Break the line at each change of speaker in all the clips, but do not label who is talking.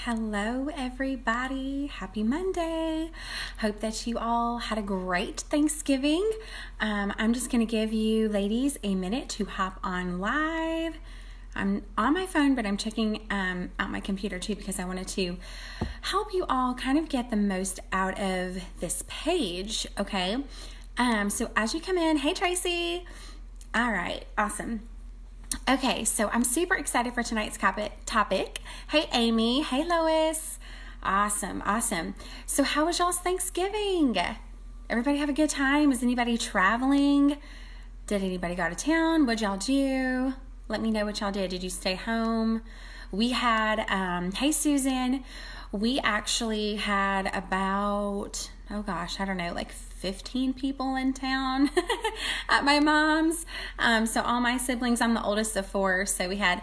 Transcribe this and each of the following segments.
Hello, everybody. Happy Monday. Hope that you all had a great Thanksgiving. I'm just going to give you ladies a minute to hop on live. I'm on my phone, but I'm checking out my computer too because I wanted to help you all kind of get the most out of this page, okay? So as you come in, hey Tracy. All right, awesome. Okay, so I'm super excited for tonight's topic. Hey, Amy. Hey, Lois. Awesome. So how was y'all's Thanksgiving? Everybody have a good time? Was anybody traveling? Did anybody go to town? What'd y'all do? Let me know what y'all did. Did you stay home? We had, hey, Susan. We actually had about, like 15 people in town at my mom's. So all my siblings, I'm the oldest of four, so we had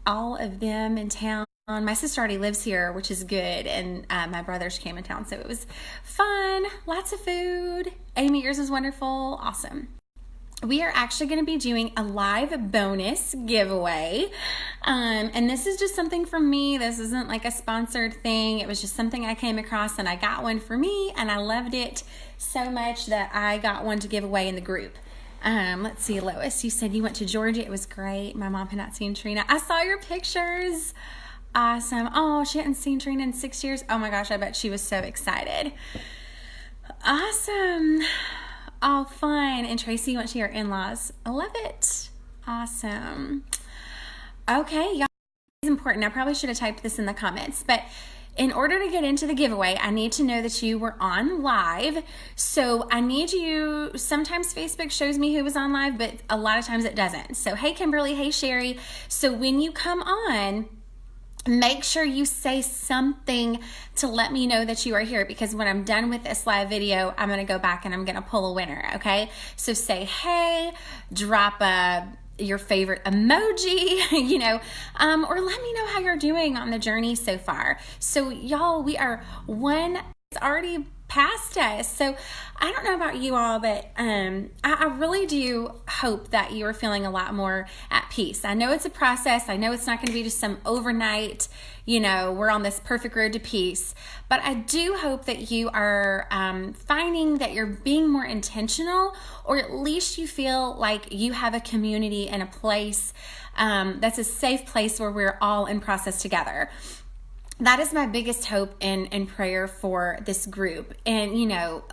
all of them in town. My sister already lives here, which is good, and my brothers came in town, so it was fun. Lots of food. Amy, yours was wonderful. Awesome. We are actually going to be doing a live bonus giveaway. And this is just something from me. This isn't like a sponsored thing. It was just something I came across and I got one for me and I loved it so much that I got one to give away in the group. Let's see, Lois, you said you went to Georgia. It was great. My mom had not seen Trina. I saw your pictures. Awesome. Oh, she hadn't seen Trina in 6 years. Oh my gosh, I bet she was so excited. Awesome. Oh, fun. And Tracy went to your in-laws. I love it. Awesome. Okay, y'all, it's important. I probably should have typed this in the comments, but in order to get into the giveaway, I need to know that you were on live. So I need you, sometimes Facebook shows me who was on live, but a lot of times it doesn't. So hey, Kimberly, hey, Sherry. So when you come on, make sure you say something to let me know that you are here, because when I'm done with this live video, I'm going to go back and I'm going to pull a winner, okay? So say, hey, drop your favorite emoji, or let me know how you're doing on the journey so far. So y'all, we are it's already past us. So I don't know about you all, but I really do hope that you are feeling a lot more at peace. I know it's a process. I know it's not going to be just some overnight, we're on this perfect road to peace. But I do hope that you are finding that you're being more intentional, or at least you feel like you have a community and a place that's a safe place where we're all in process together. That is my biggest hope and prayer for this group. And,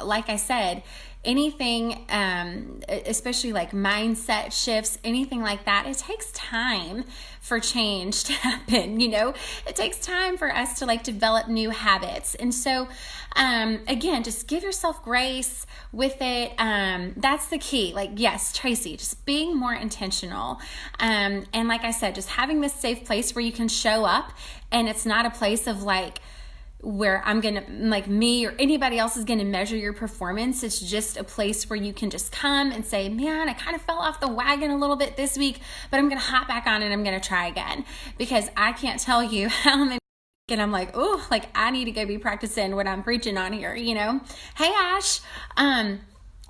like I said, anything, especially like mindset shifts, anything like that, it takes time for change to happen. It takes time for us to develop new habits. And so, again, just give yourself grace with it. That's the key. Yes, Tracy, just being more intentional. And like I said, just having this safe place where you can show up, and it's not a place of where I'm going to, me or anybody else is going to measure your performance. It's just a place where you can just come and say, man, I kind of fell off the wagon a little bit this week, but I'm going to hop back on and I'm going to try again, because I can't tell you how many, and I'm I need to go be practicing what I'm preaching on here, Hey, Ash.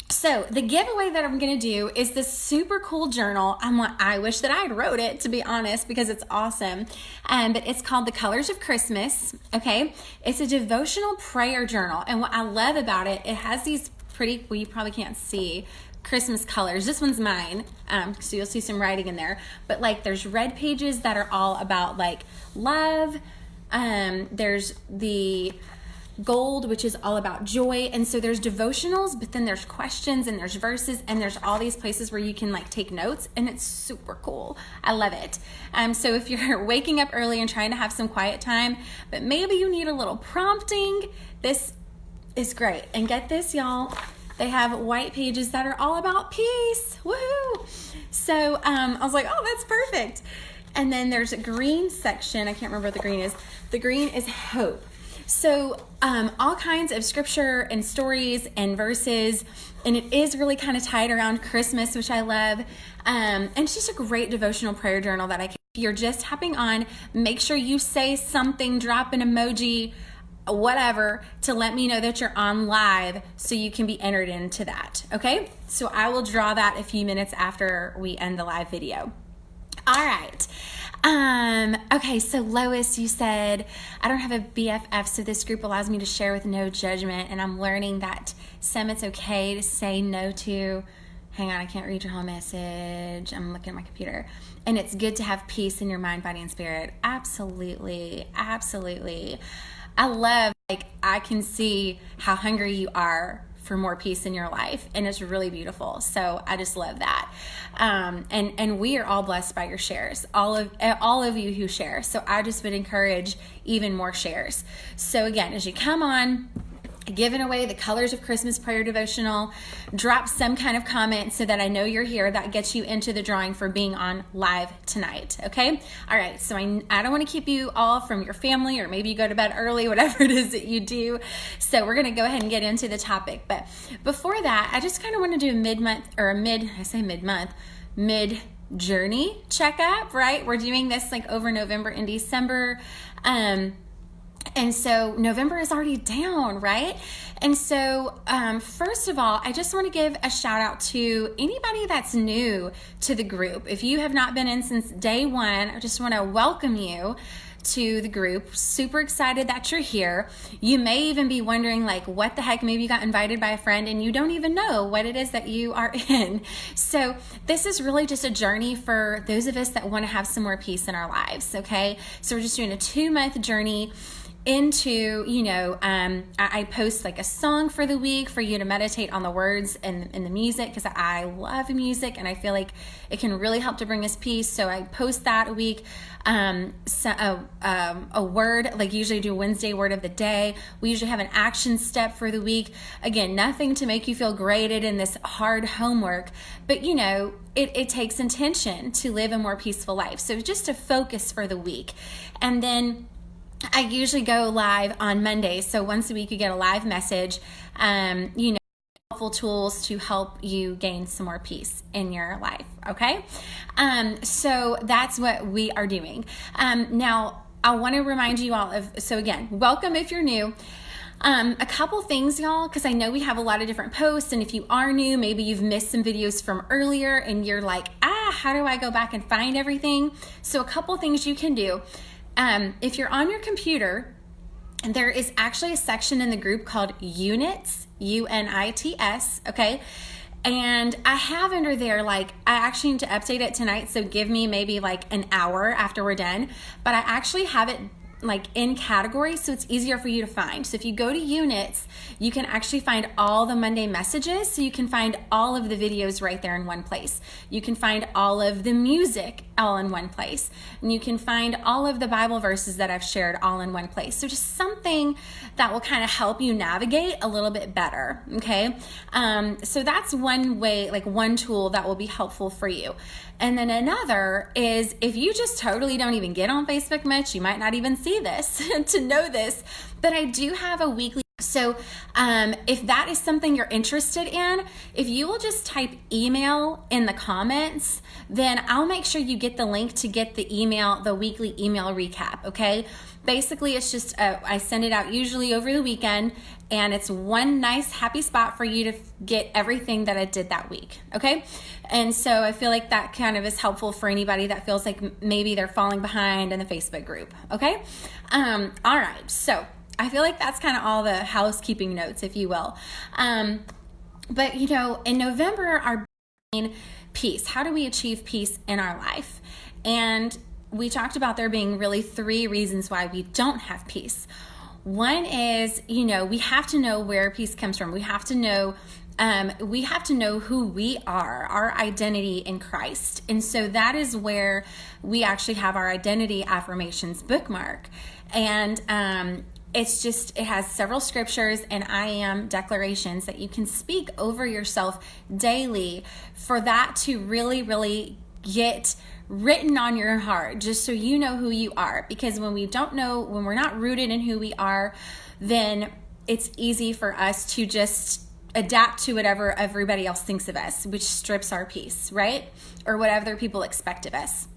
So the giveaway that I'm going to do is this super cool journal. I wish that I had wrote it, to be honest, because it's awesome. But it's called The Colors of Christmas. Okay. It's a devotional prayer journal. And what I love about it, it has these pretty, well, you probably can't see, Christmas colors. This one's mine. So you'll see some writing in there, but there's red pages that are all about love. There's the gold, which is all about joy. And so there's devotionals, but then there's questions and there's verses, and there's all these places where you can take notes, and it's super cool. I love it. So if you're waking up early and trying to have some quiet time, but maybe you need a little prompting, this is great. And get this, y'all, they have white pages that are all about peace. Woohoo! So I was oh, that's perfect. And then there's a green section. I can't remember what the green is. The green is hope. So all kinds of scripture and stories and verses, and it is really kind of tied around Christmas, which I love. And it's just a great devotional prayer journal that if you're just hopping on, make sure you say something, drop an emoji, whatever, to let me know that you're on live so you can be entered into that. Okay, so I will draw that a few minutes after we end the live video. All right. Okay, so Lois, you said, I don't have a BFF, so this group allows me to share with no judgment, and I'm learning that some it's okay to say no to. Hang on, I can't read your whole message. I'm looking at my computer. And it's good to have peace in your mind, body, and spirit. Absolutely, absolutely. I love, I can see how hungry you are for more peace in your life, and it's really beautiful. So I just love that. And we are all blessed by your shares, all of you who share. So I just would encourage even more shares. So again, as you come on, giving away the Colors of Christmas prayer devotional, drop some kind of comment so that I know you're here. That gets you into the drawing for being on live tonight. Okay. All right. So I don't want to keep you all from your family, or maybe you go to bed early, whatever it is that you do. So we're going to go ahead and get into the topic. But before that, I just kind of want to do a mid journey checkup, right? We're doing this over November and December. And so November is already down, right? And so first of all, I just want to give a shout out to anybody that's new to the group. If you have not been in since day one, I just want to welcome you to the group. Super excited that you're here. You may even be wondering what the heck, maybe you got invited by a friend and you don't even know what it is that you are in. So this is really just a journey for those of us that want to have some more peace in our lives. Okay. So we're just doing a 2-month journey into, I post a song for the week for you to meditate on the words and the music, because I love music and I feel like it can really help to bring us peace. So I post that a week, a word, usually do Wednesday word of the day. We usually have an action step for the week. Again, nothing to make you feel graded in this hard homework, but it takes intention to live a more peaceful life. So just a focus for the week. And then I usually go live on Mondays. So once a week you get a live message, helpful tools to help you gain some more peace in your life. Okay. So that's what we are doing. Now I want to remind you all so again, welcome if you're new. A couple things, y'all, because I know we have a lot of different posts, and if you are new, maybe you've missed some videos from earlier and you're like, how do I go back and find everything? So a couple things you can do. If you're on your computer, there is actually a section in the group called Units, UNITS, okay? And I have under there, I actually need to update it tonight, so give me maybe an hour after we're done, but I actually have it in categories, so it's easier for you to find. So if you go to Units, you can actually find all the Monday messages, so you can find all of the videos right there in one place. You can find all of the music all in one place, and you can find all of the Bible verses that I've shared all in one place. So just something that will kind of help you navigate a little bit better, okay? So that's one way, one tool that will be helpful for you. And then another is, if you just totally don't even get on Facebook much, you might not even see this to know this, but I do have a weekly. So if that is something you're interested in, if you will just type email in the comments, then I'll make sure you get the link to get the email, the weekly email recap, okay? Basically, it's just, I send it out usually over the weekend, and it's one nice happy spot for you to get everything that I did that week, okay? And so I feel like that kind of is helpful for anybody that feels like maybe they're falling behind in the Facebook group, okay? All right, so I feel like that's kind of all the housekeeping notes, if you will. But in November, our main peace. How do we achieve peace in our life? And we talked about there being really 3 reasons why we don't have peace. One is, we have to know where peace comes from. We have to know who we are, our identity in Christ. And so that is where we actually have our identity affirmations bookmark. And it has several scriptures and I am declarations that you can speak over yourself daily for that to really, really get written on your heart, just so you know who you are. Because when we're not rooted in who we are, then it's easy for us to just adapt to whatever everybody else thinks of us, which strips our peace, right? Or what other people expect of us.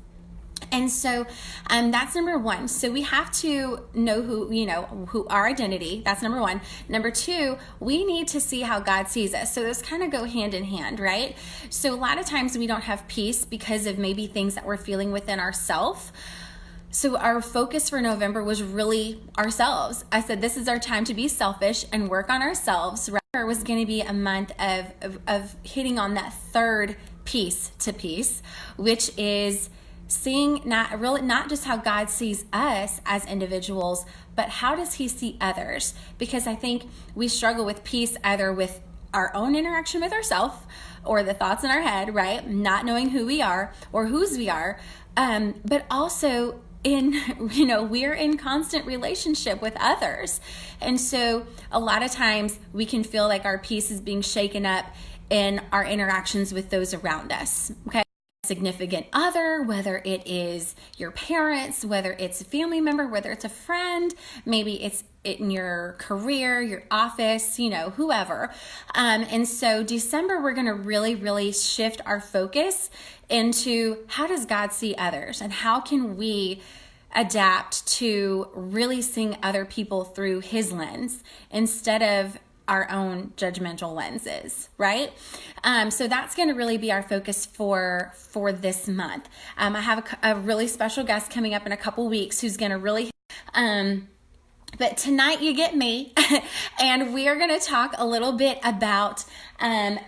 And so that's number one. So we have to know who our identity. That's number one. Number two, we need to see how God sees us. So those kind of go hand in hand, right? So a lot of times we don't have peace because of maybe things that we're feeling within ourselves. So our focus for November was really ourselves. I said, this is our time to be selfish and work on ourselves. November was going to be a month of hitting on that third piece to peace, which is seeing not just how God sees us as individuals, but how does he see others? Because I think we struggle with peace either with our own interaction with ourselves or the thoughts in our head, right? Not knowing who we are or whose we are, but also we're in constant relationship with others. And so a lot of times we can feel like our peace is being shaken up in our interactions with those around us, okay? Significant other, whether it is your parents, whether it's a family member, whether it's a friend, maybe it's in your career, your office, whoever. And so December, we're going to really, really shift our focus into how does God see others and how can we adapt to really seeing other people through his lens instead of our own judgmental lenses, right? So that's going to really be our focus for this month. I have a really special guest coming up in a couple weeks who's going to really, but tonight you get me, and we are going to talk a little bit about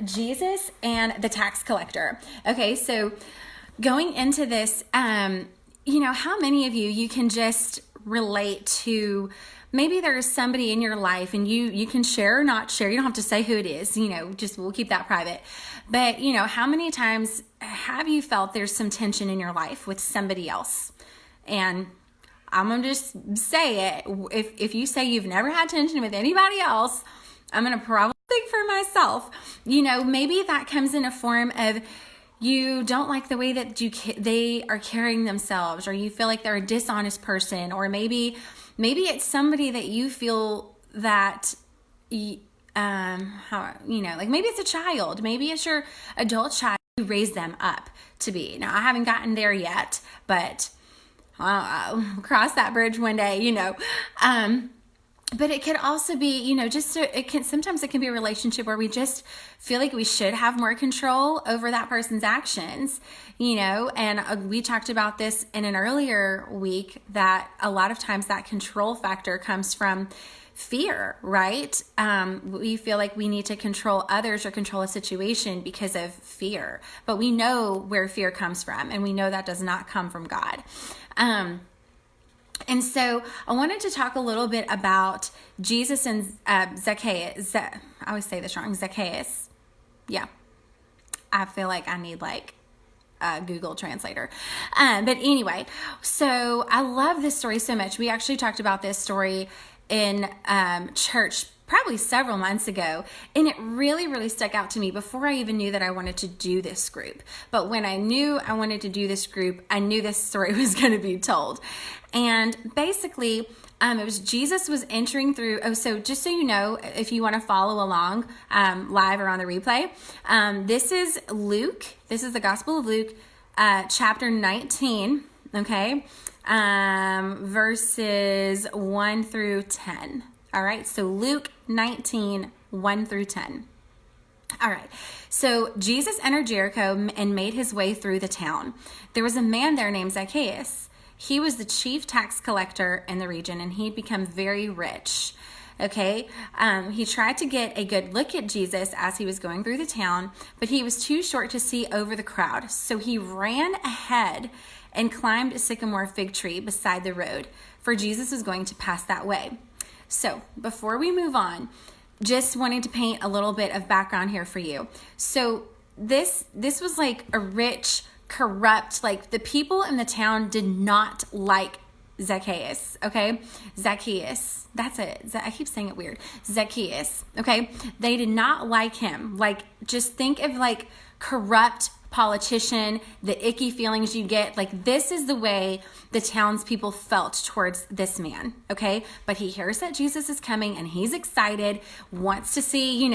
Jesus and the tax collector. Okay, so going into this, how many of you can just relate to maybe there's somebody in your life and you can share or not share. You don't have to say who it is, just we'll keep that private. But, how many times have you felt there's some tension in your life with somebody else? And I'm going to just say it. If you say you've never had tension with anybody else, I'm going to probably speak for myself. Maybe that comes in a form of you don't like the way that they are carrying themselves, or you feel like they're a dishonest person, or maybe it's somebody that you feel that, maybe it's a child, maybe it's your adult child you raised them up to be. Now, I haven't gotten there yet, but I'll cross that bridge one day, But it could also be, sometimes it can be a relationship where we just feel like we should have more control over that person's actions, and we talked about this in an earlier week that a lot of times that control factor comes from fear, right? We feel like we need to control others or control a situation because of fear, but we know where fear comes from, and we know that does not come from God. And so I wanted to talk a little bit about Jesus and Zacchaeus. I always say this wrong. Zacchaeus. Yeah. I feel like I need a Google translator. But anyway, so I love this story so much. We actually talked about this story in church probably several months ago, and it really, really stuck out to me before I even knew that I wanted to do this group. But when I knew I wanted to do this group, I knew this story was going to be told. And basically, it was Jesus was entering through. So just so you know, if you want to follow along live or on the replay, this is Luke. This is the Gospel of Luke, chapter 19, okay, verses 1 through 10. All right, so Luke 19, 1 through 10. All right, so Jesus entered Jericho and made his way through the town. There was a man there named Zacchaeus. He was the chief tax collector in the region, and he'd become very rich. Okay, he tried to get a good look at Jesus as he was going through the town, but he was too short to see over the crowd. So he ran ahead and climbed a sycamore fig tree beside the road, for Jesus was going to pass that way. So before we move on, just wanting to paint a little bit of background here for you. So this was like a rich, corrupt, the people in the town did not like Zacchaeus, okay? Zacchaeus, that's it. I keep saying it weird. Zacchaeus, okay? They did not like him. Just think of corrupt politician, the icky feelings you get. This is the way the townspeople felt towards this man, okay? But he hears that Jesus is coming and he's excited, wants to see,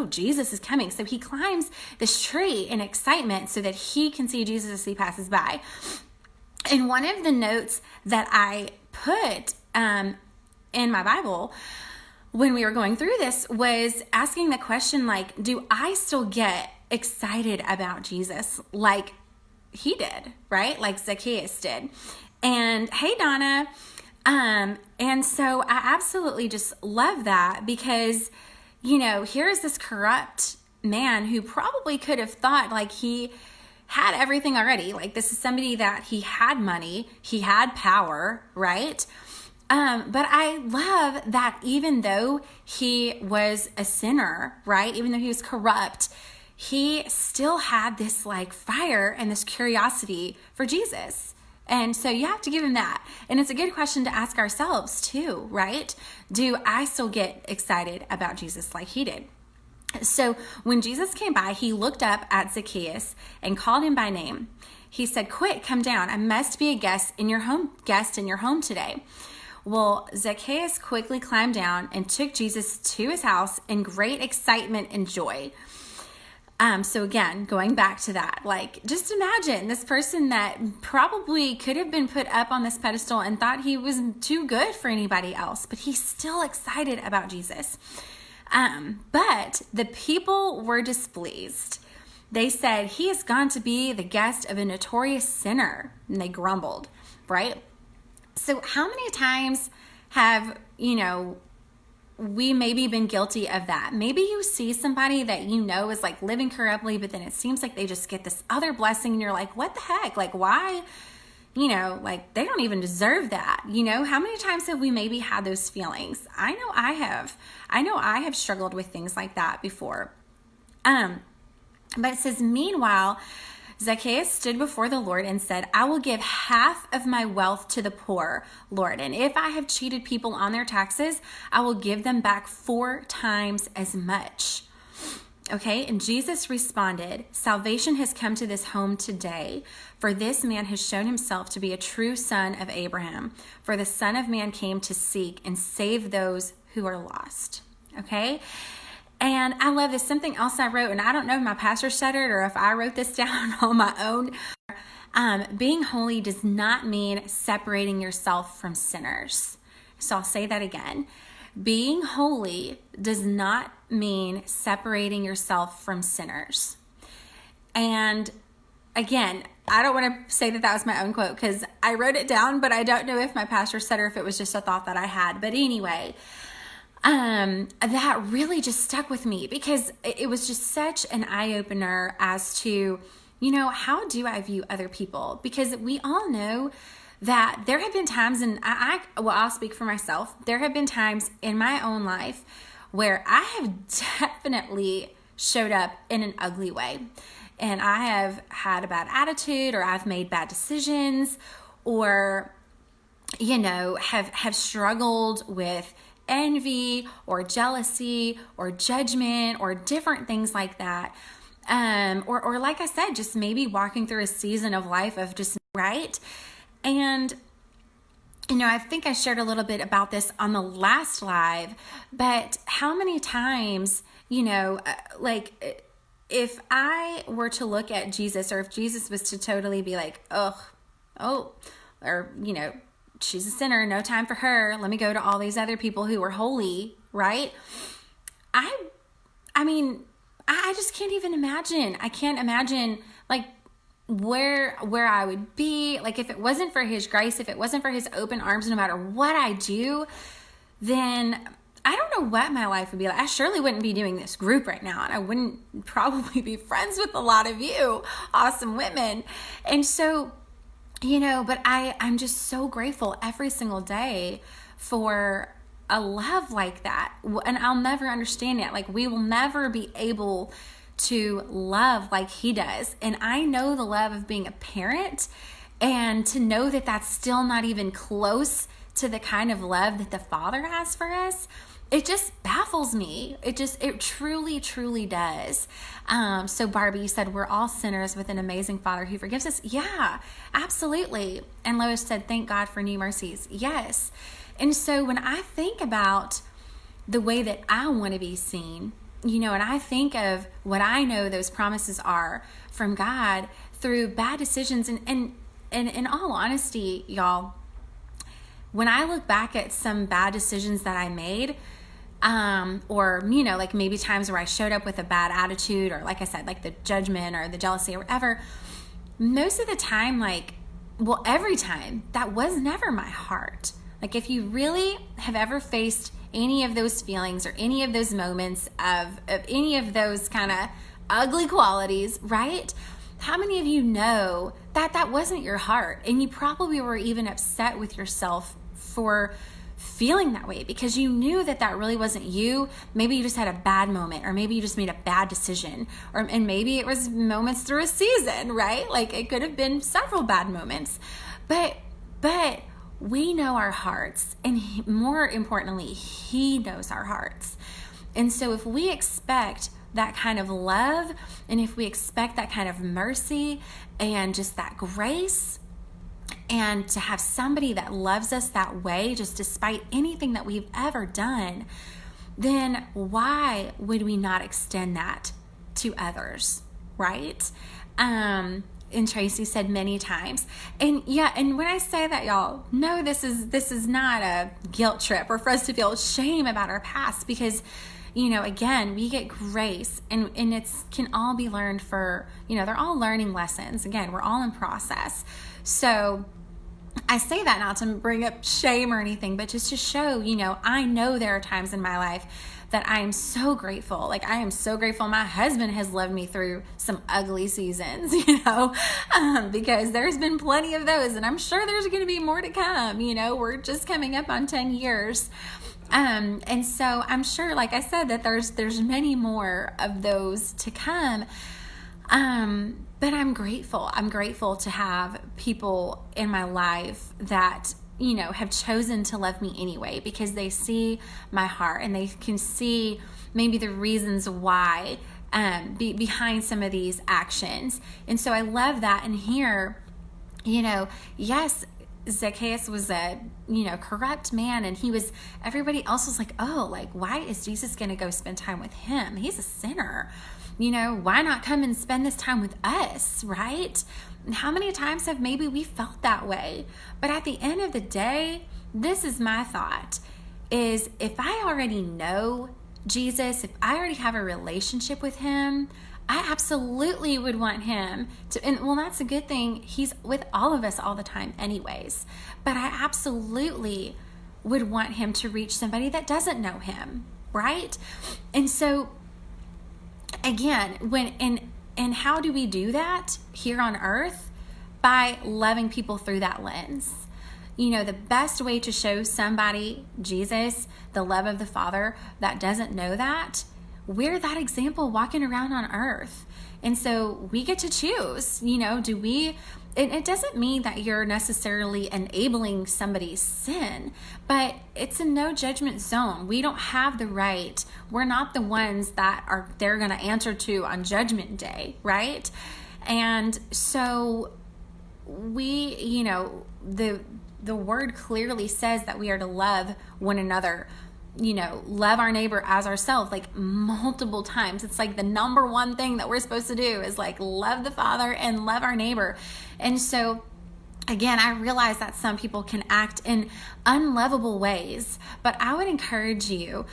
Jesus is coming. So he climbs this tree in excitement so that he can see Jesus as he passes by. And one of the notes that I put in my Bible when we were going through this was asking the question, like, do I still get excited about Jesus like he did, right? Like Zacchaeus did. And hey, Donna. And so I absolutely just love that because, here's this corrupt man who probably could have thought like he had everything already. Like, this is somebody that he had money, he had power, right? But I love that even though he was a sinner, right? Even though he was corrupt, he still had this like fire and this curiosity for Jesus. And so you have to give him that. And it's a good question to ask ourselves too, right? Do I still get excited about Jesus like he did? So when Jesus came by, he looked up at Zacchaeus and called him by name. He said, "Quick, come down. I must be a guest in your home today." Well, Zacchaeus quickly climbed down and took Jesus to his house in great excitement and joy. So again, going back to that, like, just imagine this person that probably could have been put up on this pedestal and thought he was too good for anybody else, but he's still excited about Jesus. But the people were displeased. They said, "He has gone to be the guest of a notorious sinner," and they grumbled, right? So how many times have, we maybe been guilty of that? Maybe you see somebody that is like living corruptly, but then it seems like they just get this other blessing and you're like, what the heck? Like, why? Like they don't even deserve that. How many times have we maybe had those feelings? I know I have struggled with things like that before. But it says, meanwhile, Zacchaeus stood before the Lord and said, "I will give half of my wealth to the poor, Lord. And if I have cheated people on their taxes, I will give them back 4 times as much." Okay, and Jesus responded, "Salvation has come to this home today, for this man has shown himself to be a true son of Abraham. For the Son of Man came to seek and save those who are lost." Okay? And I love this. Something else I wrote, and I don't know if my pastor said it or if I wrote this down on my own. Being holy does not mean separating yourself from sinners. So I'll say that again. Being holy does not mean separating yourself from sinners. And again, I don't want to say that was my own quote because I wrote it down, but I don't know if my pastor said it or if it was just a thought that I had. But anyway, that really just stuck with me because it was just such an eye-opener as to, how do I view other people? Because we all know that there have been times, and I'll speak for myself, there have been times in my own life where I have definitely showed up in an ugly way. And I have had a bad attitude, or I've made bad decisions, or, have struggled with envy or jealousy or judgment or different things like that. Or like I said, just maybe walking through a season of life of just right. And, I think I shared a little bit about this on the last live, but how many times, like if I were to look at Jesus, or if Jesus was to totally be like, she's a sinner, no time for her. Let me go to all these other people who are holy, right? I just can't even imagine. I can't imagine like where I would be. Like if it wasn't for his grace, if it wasn't for his open arms, no matter what I do, then I don't know what my life would be like. I surely wouldn't be doing this group right now, and I wouldn't probably be friends with a lot of you awesome women. And so, but I'm just so grateful every single day for a love like that. And I'll never understand it. Like we will never be able to love like he does. And I know the love of being a parent, and to know that that's still not even close to the kind of love that the Father has for us, it just baffles me. It truly, truly does. So Barbie, you said we're all sinners with an amazing Father who forgives us. Yeah, absolutely. And Lois said, thank God for new mercies. Yes. And so when I think about the way that I want to be seen, and I think of what I know those promises are from God through bad decisions, and in all honesty, y'all, when I look back at some bad decisions that I made, or, like maybe times where I showed up with a bad attitude, or like I said, like the judgment or the jealousy or whatever, most of the time, every time, that was never my heart. Like, if you really have ever faced any of those feelings or any of those moments of any of those kind of ugly qualities, right? How many of you know that that wasn't your heart? And you probably were even upset with yourself for feeling that way because you knew that that really wasn't you. Maybe you just had a bad moment, or maybe you just made a bad decision, and maybe it was moments through a season, right? Like, it could have been several bad moments, but we know our hearts, and more importantly, he knows our hearts. And so if we expect that kind of love, and if we expect that kind of mercy and just that grace, and to have somebody that loves us that way, just despite anything that we've ever done, then why would we not extend that to others, right? And Tracy said many times, and when I say that, y'all, no, this is not a guilt trip or for us to feel shame about our past, because again, we get grace, and it's can all be learned for, they're all learning lessons. Again, we're all in process. So I say that not to bring up shame or anything, but just to show, I know there are times in my life that I am so grateful. Like, I am so grateful my husband has loved me through some ugly seasons, because there's been plenty of those, and I'm sure there's going to be more to come. We're just coming up on 10 years. And so I'm sure, like I said, that there's many more of those to come. But I'm grateful. I'm grateful to have people in my life that, have chosen to love me anyway, because they see my heart and they can see maybe the reasons why, behind some of these actions. And so I love that. And here, yes, Zacchaeus was a, corrupt man, and everybody else was like, oh, like, why is Jesus going to go spend time with him? He's a sinner. Why not come and spend this time with us, right? And how many times have maybe we felt that way? But at the end of the day, this is my thought, is if I already know Jesus, if I already have a relationship with him, I absolutely would want him to, and well, that's a good thing. He's with all of us all the time anyways, but I absolutely would want him to reach somebody that doesn't know him, right? And so again, and how do we do that here on earth? By loving people through that lens. The best way to show somebody Jesus, the love of the Father, that doesn't know that, we're that example walking around on earth. And so we get to choose, do we, and it doesn't mean that you're necessarily enabling somebody's sin, but it's a no judgment zone. We don't have the right. We're not the ones that they're going to answer to on Judgment Day, right? And so we, the word clearly says that we are to love one another, love our neighbor as ourselves, like multiple times. It's like the number one thing that we're supposed to do is like love the Father and love our neighbor. And so again, I realize that some people can act in unlovable ways, but I would encourage you,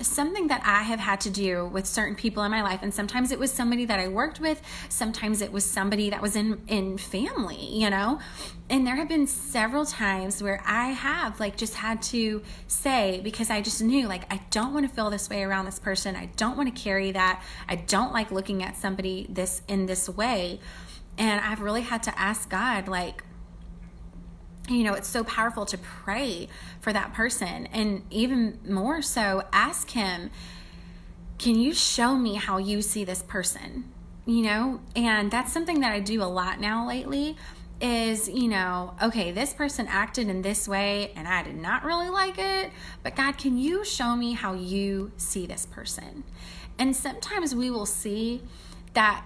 something that I have had to do with certain people in my life, and sometimes it was somebody that I worked with, sometimes it was somebody that was in family, and there have been several times where I have just had to say, because I just knew, I don't want to feel this way around this person. I don't want to carry that. I don't like looking at somebody in this way. And I've really had to ask God, it's so powerful to pray for that person. And even more so, ask him, can you show me how you see this person? And that's something that I do a lot now lately is, okay, this person acted in this way and I did not really like it, but God, can you show me how you see this person? And sometimes we will see that,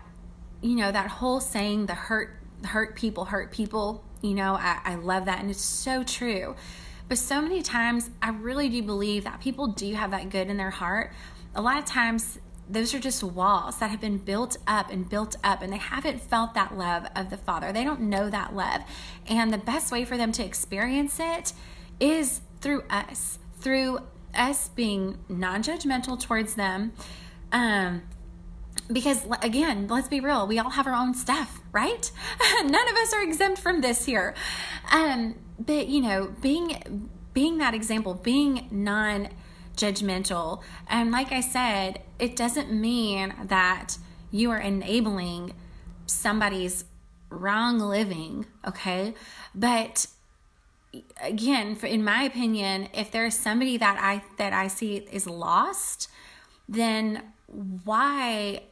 that whole saying, the hurt people, I love that. And it's so true. But so many times I really do believe that people do have that good in their heart. A lot of times those are just walls that have been built up and built up, and they haven't felt that love of the Father. They don't know that love. And the best way for them to experience it is through us being non-judgmental towards them. Because again, let's be real, we all have our own stuff, right? None of us are exempt from this here. But being that example, being non-judgmental, and like I said, it doesn't mean that you are enabling somebody's wrong living, okay? But again, in my opinion, if there's somebody that I see is lost, then why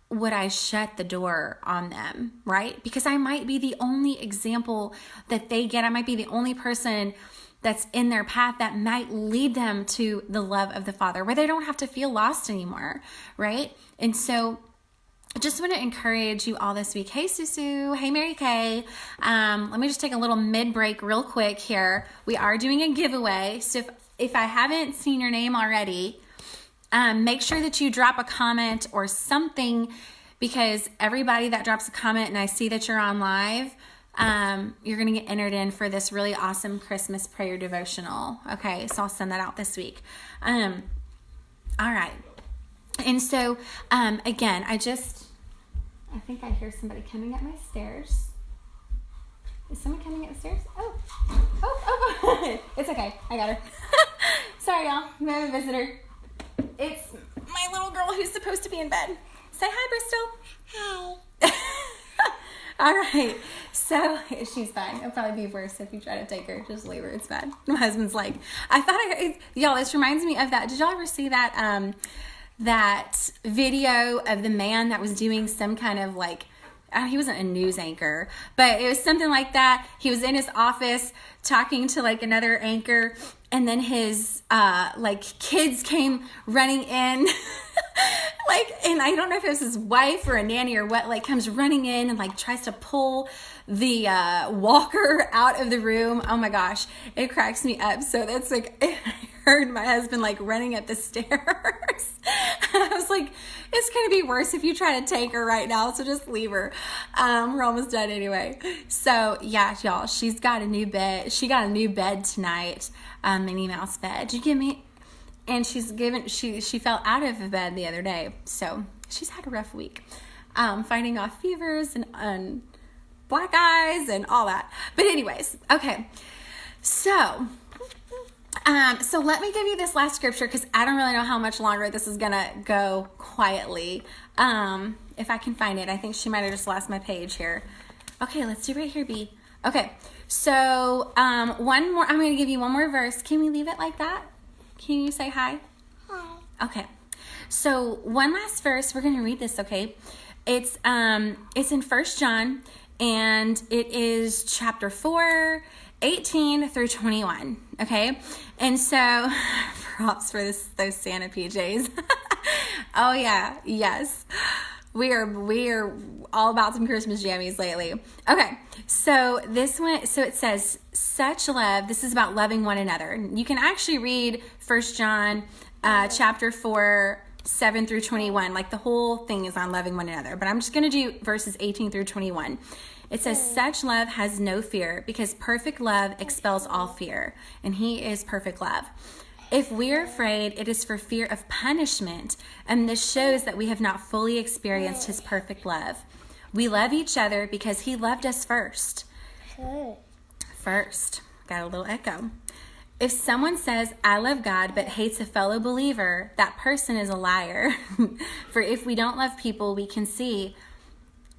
would I shut the door on them, right? Because I might be the only example that they get. I might be the only person that's in their path that might lead them to the love of the Father, where they don't have to feel lost anymore, right? And so I just want to encourage you all this week. Hey, Susu. Hey, Mary Kay. Let me just take a little mid-break real quick here. We are doing a giveaway. So if I haven't seen your name already, make sure that you drop a comment or something, because everybody that drops a comment and I see that you're on live, you're going to get entered in for this really awesome Christmas prayer devotional. Okay, so I'll send that out this week. All right. And so, again, I think I hear somebody coming up my stairs. Is someone coming up the stairs? Oh. It's okay. I got her. Sorry, y'all. We have a visitor. It's my little girl who's supposed to be in bed. Say hi, Bristol. Hi. All right. So she's fine. It'll probably be worse if you try to take her. Just leave her. It's bad. My husband's like, y'all, this reminds me of that. Did y'all ever see that, that video of the man that was doing some kind of he wasn't a news anchor, but it was something like that. He was in his office talking to another anchor, and then his kids came running in. And I don't know if it was his wife or a nanny or what, comes running in and tries to pull the walker out of the room. Oh my gosh, it cracks me up. So that's I heard my husband running up the stairs. I was like, it's gonna be worse if you try to take her right now, so just leave her. We're almost done anyway. So yeah, y'all, she's got a new bed. She got a new bed tonight, Minnie Mouse bed. Did you give me? And she fell out of the bed the other day, so she's had a rough week, fighting off fevers and black eyes and all that. But anyways, okay, so let me give you this last scripture, because I don't really know how much longer this is gonna go quietly. If I can find it. I think she might have just lost my page here. Okay, let's do right here, B. Okay, so one more. I'm gonna give you one more verse. Can we leave it like that? Can you say hi? Hi. Okay. So one last verse. We're going to read this, okay? It's in 1 John, and it is chapter 4, 18 through 21, okay? And so, props for those Santa PJs. Oh, yeah. Yes. We are all about some Christmas jammies lately. Okay, so it says, such love, this is about loving one another. You can actually read 1 John chapter 4, 7 through 21. The whole thing is on loving one another. But I'm just going to do verses 18 through 21. It says, such love has no fear, because perfect love expels all fear. And he is perfect love. If we're afraid, it is for fear of punishment, and this shows that we have not fully experienced his perfect love. We love each other because he loved us first. First. Got a little echo. If someone says, I love God, but hates a fellow believer, that person is a liar. For if we don't love people we can see,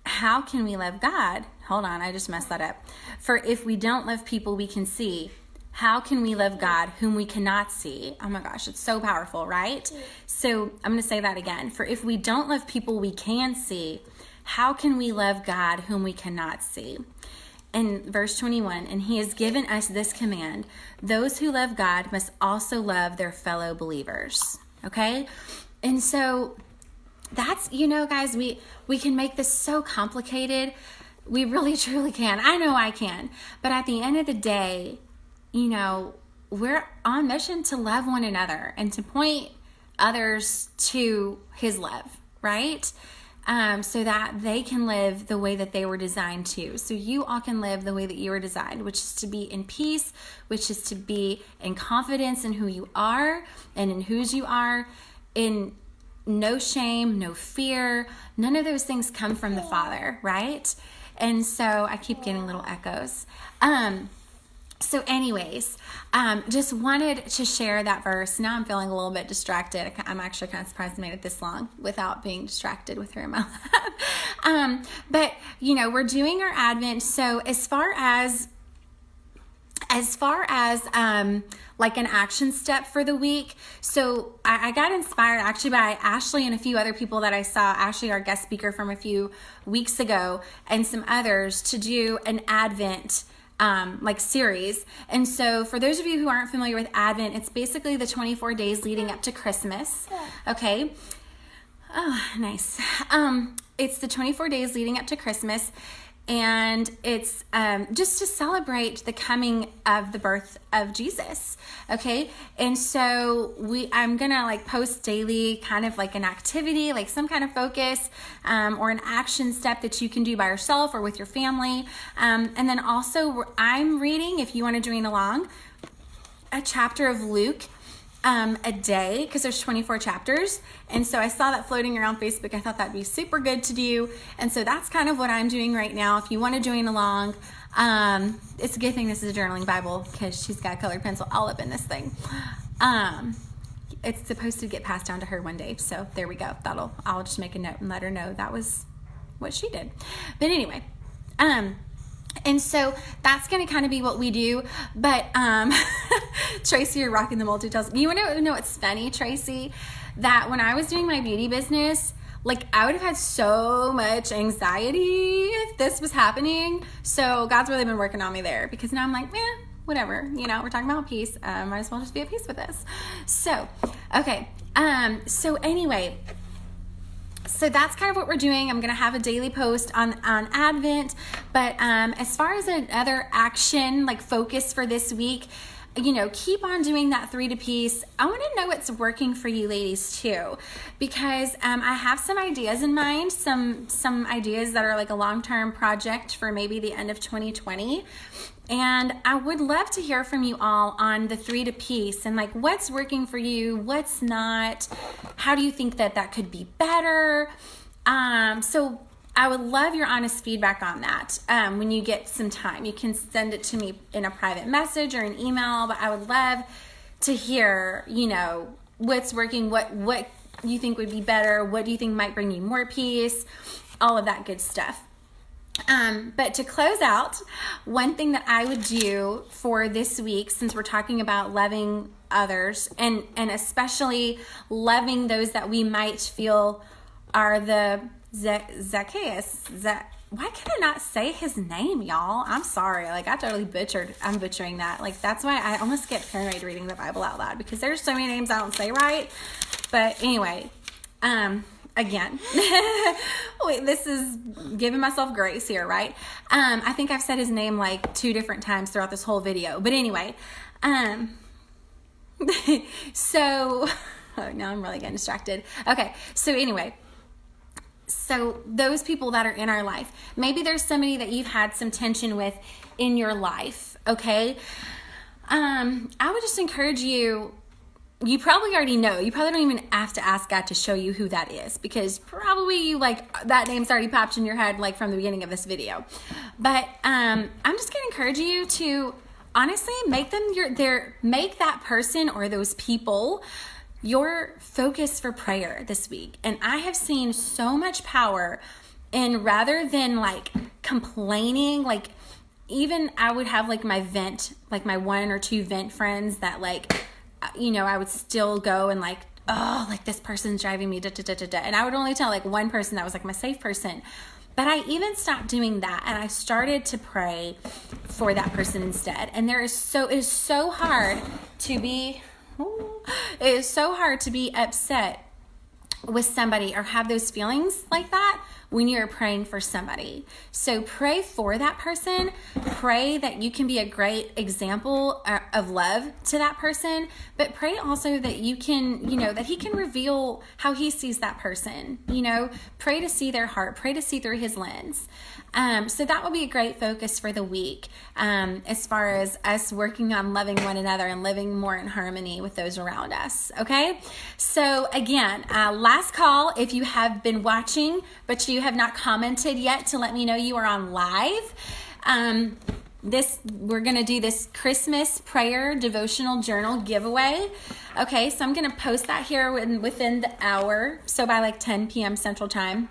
how can we love God? Hold on, I just messed that up. For if we don't love people we can see, how can we love God whom we cannot see? Oh my gosh, it's so powerful, right? So I'm going to say that again. For if we don't love people we can see, how can we love God whom we cannot see? In verse 21, and he has given us this command: those who love God must also love their fellow believers. Okay? And so that's, guys, we can make this so complicated. We really, truly can. I know I can. But at the end of the day, we're on mission to love one another and to point others to his love, right? So that they can live the way that they were designed to. So you all can live the way that you were designed, which is to be in peace, which is to be in confidence in who you are and in whose you are, in no shame, no fear. None of those things come from the Father, right? And so I keep getting little echoes. So anyways, just wanted to share that verse. Now I'm feeling a little bit distracted. I'm actually kind of surprised I made it this long without being distracted with her in my lap. But, we're doing our Advent. So as far as like an action step for the week. So I got inspired actually by Ashley and a few other people that I saw, Ashley, our guest speaker from a few weeks ago, and some others, to do an Advent like series. And so for those of you who aren't familiar with Advent, it's basically the 24 days leading up to Christmas. Okay. Oh, nice. It's the 24 days leading up to Christmas, and it's just to celebrate the coming of the birth of Jesus. Okay. And so I'm gonna like post daily kind of like an activity, like some kind of focus or an action step that you can do by yourself or with your family. And then also I'm reading, if you want to join along, a chapter of Luke a day, because there's 24 chapters. And so I saw that floating around Facebook. I thought that'd be super good to do. And so that's kind of what I'm doing right now. If you want to join along, it's a good thing this is a journaling Bible, because she's got a colored pencil all up in this thing. It's supposed to get passed down to her one day. So there we go. I'll just make a note and let her know that was what she did. But anyway, and so that's going to kind of be what we do. But Tracy, you're rocking the multitask. You want to know what's funny, Tracy? That when I was doing my beauty business, like I would have had so much anxiety if this was happening. So God's really been working on me there, because now I'm like, whatever. We're talking about peace. Might as well just be at peace with this. So, okay. So anyway, so that's kind of what we're doing. I'm going to have a daily post on Advent. But as far as another action, like focus for this week, keep on doing that 3 to peace. I want to know what's working for you ladies too, because I have some ideas in mind, some ideas that are like a long-term project for maybe the end of 2020. And I would love to hear from you all on the 3 to peace and like what's working for you, what's not, how do you think that could be better? So I would love your honest feedback on that. When you get some time, you can send it to me in a private message or an email, but I would love to hear, what's working, what you think would be better, what do you think might bring you more peace, all of that good stuff. But to close out, one thing that I would do for this week, since we're talking about loving others and especially loving those that we might feel are the Zacchaeus. Why can I not say his name, y'all? I'm sorry. Like I'm butchering that. Like that's why I almost get paranoid reading the Bible out loud, because there's so many names I don't say right. But anyway, again, wait, this is giving myself grace here, right? I think I've said his name like 2 different times throughout this whole video. But anyway, so now I'm really getting distracted. Okay, so anyway. So those people that are in our life, maybe there's somebody that you've had some tension with in your life, okay? I would just encourage you probably already know. You probably don't even have to ask God to show you who that is, because probably that name's already popped in your head like from the beginning of this video. But I'm just going to encourage you to honestly make that person or those people your focus for prayer this week. And I have seen so much power in, rather than like complaining, like even I would have like my 1 or 2 vent friends that like, I would still go and like, oh, like this person's driving me, and I would only tell like one person that was like my safe person. But I even stopped doing that, and I started to pray for that person instead. And it is so hard to be upset with somebody or have those feelings like that when you're praying for somebody. So pray for that person. Pray that you can be a great example of love to that person, but pray also that you can, that he can reveal how he sees that person. Pray to see their heart, pray to see through his lens. So that will be a great focus for the week, as far as us working on loving one another and living more in harmony with those around us. Okay. So again, last call, if you have been watching, but you have not commented yet, to let me know you are on live. We're going to do this Christmas prayer devotional journal giveaway. Okay. So I'm going to post that here within the hour. So by like 10 p.m. Central Time.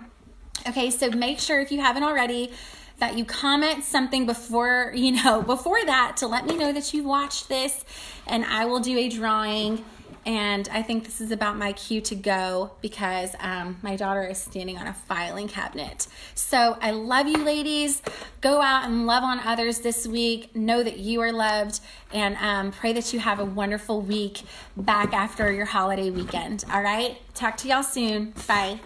Okay, so make sure, if you haven't already, that you comment something before that, to let me know that you watched this, and I will do a drawing. And I think this is about my cue to go, because my daughter is standing on a filing cabinet. So I love you, ladies. Go out and love on others this week. Know that you are loved, and pray that you have a wonderful week back after your holiday weekend. All right? Talk to y'all soon. Bye.